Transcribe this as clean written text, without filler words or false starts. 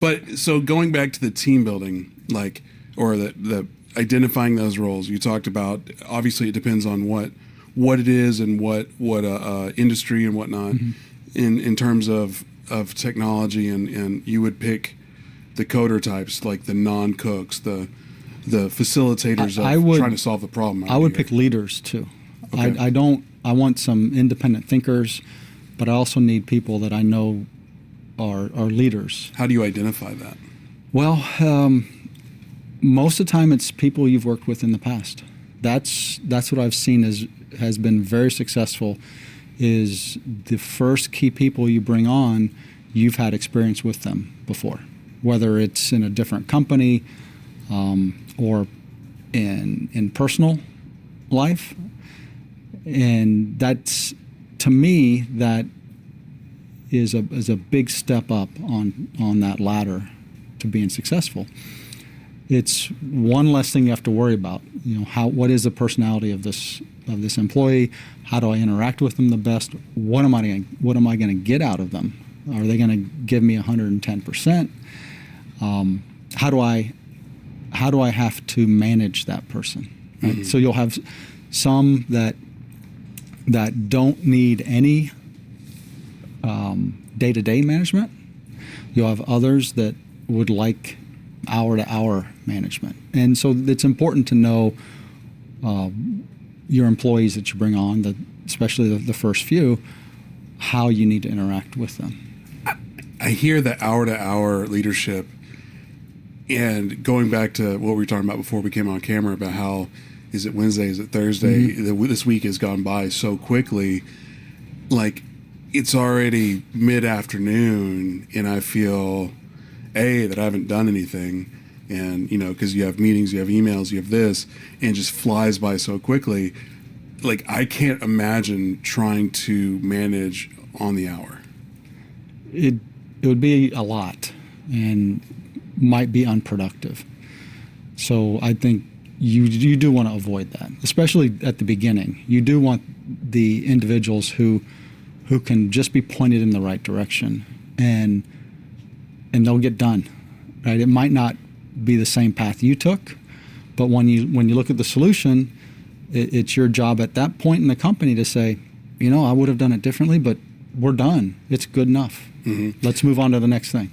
But so going back to the team building, like, or the identifying those roles you talked about, obviously it depends on what it is and what industry and whatnot. In terms of technology, and you would pick the coder types, like the non-cooks, the facilitators trying to solve the problem. I would pick leaders too. Okay. I want some independent thinkers, but I also need people that I know are leaders. How do you identify that? Well, most of the time it's people you've worked with in the past. That's what I've seen has been very successful, is the first key people you bring on, you've had experience with them before, whether it's in a different company or in personal life. And that's, to me, that is a big step up on that ladder to being successful. It's one less thing you have to worry about. What is the personality of this employee? How do I interact with them the best? What am I going to get out of them? Are they going to give me 110%? How do I have to manage that person? Right? Mm-hmm. So you'll have some that don't need any day-to-day management. You'll have others that would like hour-to-hour management. And so it's important to know your employees that you bring on, especially the first few, how you need to interact with them. I hear the hour-to-hour leadership, and going back to what we were talking about before we came on camera about how, is it Wednesday, is it Thursday, mm-hmm. This week has gone by so quickly, like it's already mid-afternoon, and I feel, that I haven't done anything, and, because you have meetings, you have emails, you have this, and it just flies by so quickly. Like, I can't imagine trying to manage on the hour. It would be a lot and might be unproductive. So I think you do want to avoid that, especially at the beginning. You do want the individuals who can just be pointed in the right direction, and they'll get done, right? It might not be the same path you took, but when you look at the solution, it's your job at that point in the company to say, I would have done it differently, but we're done. It's good enough. Mm-hmm. Let's move on to the next thing.